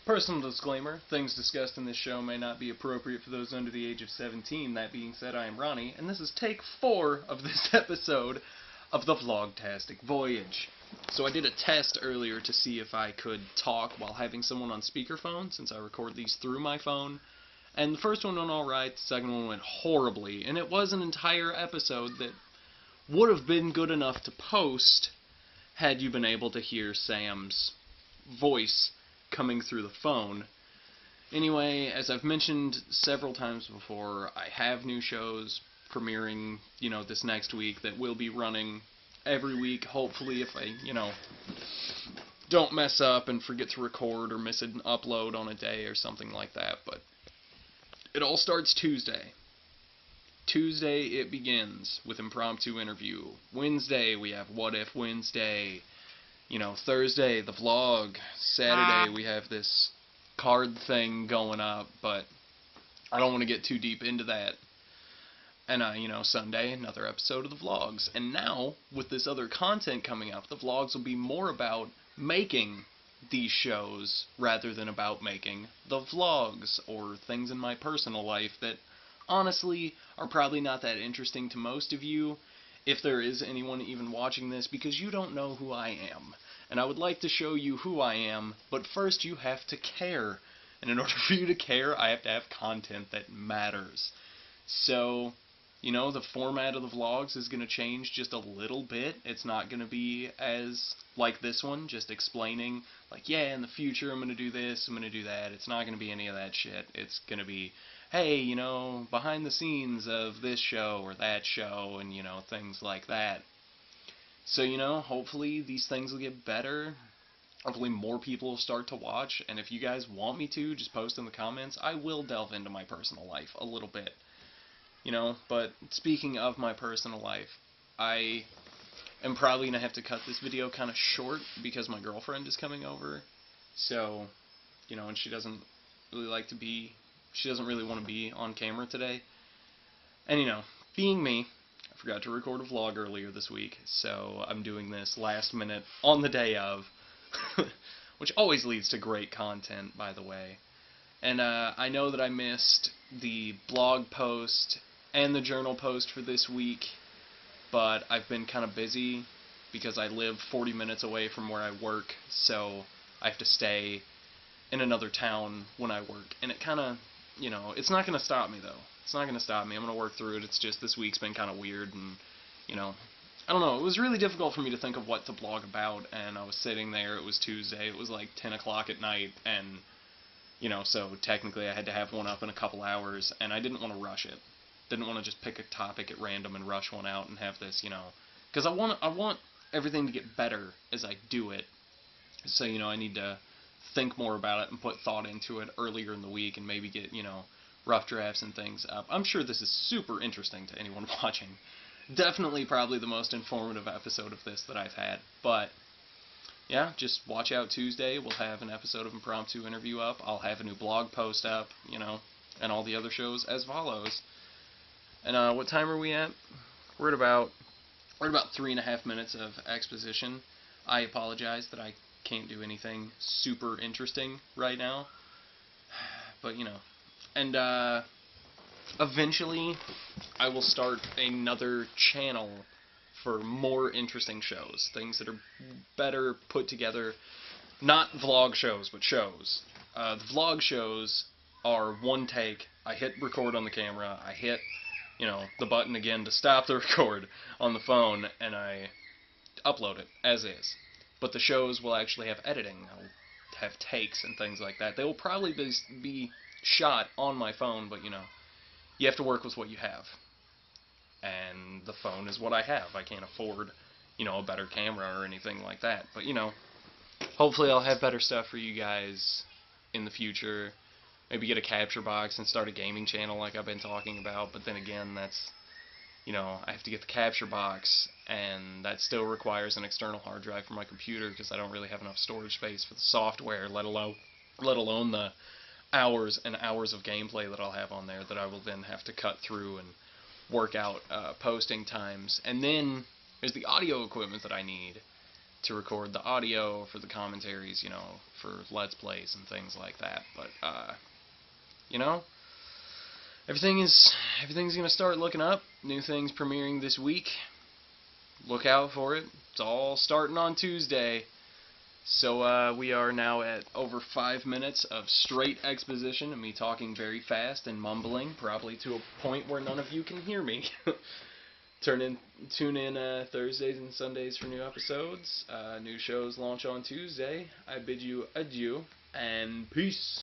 Personal disclaimer, things discussed in this show may not be appropriate for those under the age of 17. That being said, I am Ronnie, and this is take 4 of this episode of the Vlogtastic Voyage. So I did a test earlier to see if I could talk while having someone on speakerphone, since I record these through my phone. And the first one went alright, the second one went horribly, and it was an entire episode that would have been good enough to post had you been able to hear Sam's voice coming through the phone. Anyway, as I've mentioned several times before, I have new shows premiering, this next week that will be running every week, hopefully, if I, don't mess up and forget to record or miss an upload on a day or something like that. But it all starts Tuesday. Tuesday it begins with impromptu interview. Wednesday we have What If Wednesday. Thursday the vlog. Saturday we have this card thing going up, but I don't want to get too deep into that. And, Sunday, another episode of the vlogs. And now, with this other content coming up, the vlogs will be more about making these shows rather than about making the vlogs or things in my personal life that honestly are probably not that interesting to most of you, if there is anyone even watching this, because you don't know who I am. And I would like to show you who I am, but first you have to care. And in order for you to care, I have to have content that matters. So, the format of the vlogs is going to change just a little bit. It's not going to be as like this one, just explaining, in the future I'm going to do this, I'm going to do that. It's not going to be any of that shit. It's going to be, hey, behind the scenes of this show or that show and, things like that. So, hopefully these things will get better. Hopefully more people will start to watch. And if you guys want me to, just post in the comments. I will delve into my personal life a little bit. But speaking of my personal life, I am probably going to have to cut this video kind of short because my girlfriend is coming over. So, and she doesn't really want to be on camera today. And, being me, I forgot to record a vlog earlier this week, so I'm doing this last minute on the day of, which always leads to great content, by the way. And I know that I missed the blog post and the journal post for this week, but I've been kind of busy because I live 40 minutes away from where I work, so I have to stay in another town when I work. And it kind of, it's not going to stop me, though. It's not going to stop me. I'm going to work through it. It's just this week's been kind of weird, and, I don't know. It was really difficult for me to think of what to blog about, and I was sitting there. It was Tuesday. It was like 10 o'clock at night, and, so technically I had to have one up in a couple hours, and I didn't want to rush it. Didn't want to just pick a topic at random and rush one out and have this, because I want everything to get better as I do it. So, I need to think more about it and put thought into it earlier in the week and maybe get, rough drafts and things up. I'm sure this is super interesting to anyone watching. Definitely probably the most informative episode of this that I've had. But, yeah, just watch out Tuesday. We'll have an episode of Impromptu Interview up. I'll have a new blog post up, and all the other shows as follows. And what time are we at? We're at about 3.5 minutes of exposition. I apologize that I can't do anything super interesting right now. But, And eventually I will start another channel for more interesting shows. Things that are better put together. Not vlog shows, but shows. The vlog shows are one take. I hit record on the camera. I hit the button again to stop the record on the phone, and I upload it as is. But the shows will actually have editing. They'll have takes and things like that. They will probably be shot on my phone, but, you have to work with what you have. And the phone is what I have. I can't afford, a better camera or anything like that. But, hopefully I'll have better stuff for you guys in the future. Maybe get a capture box and start a gaming channel like I've been talking about, but then again, that's, I have to get the capture box, and that still requires an external hard drive for my computer because I don't really have enough storage space for the software, let alone the hours and hours of gameplay that I'll have on there that I will then have to cut through and work out posting times. And then there's the audio equipment that I need to record the audio for the commentaries, for Let's Plays and things like that. But, everything's going to start looking up. New things premiering this week. Look out for it. It's all starting on Tuesday. So we are now at over 5 minutes of straight exposition and me talking very fast and mumbling, probably to a point where none of you can hear me. Tune in Thursdays and Sundays for new episodes. New shows launch on Tuesday. I bid you adieu and peace.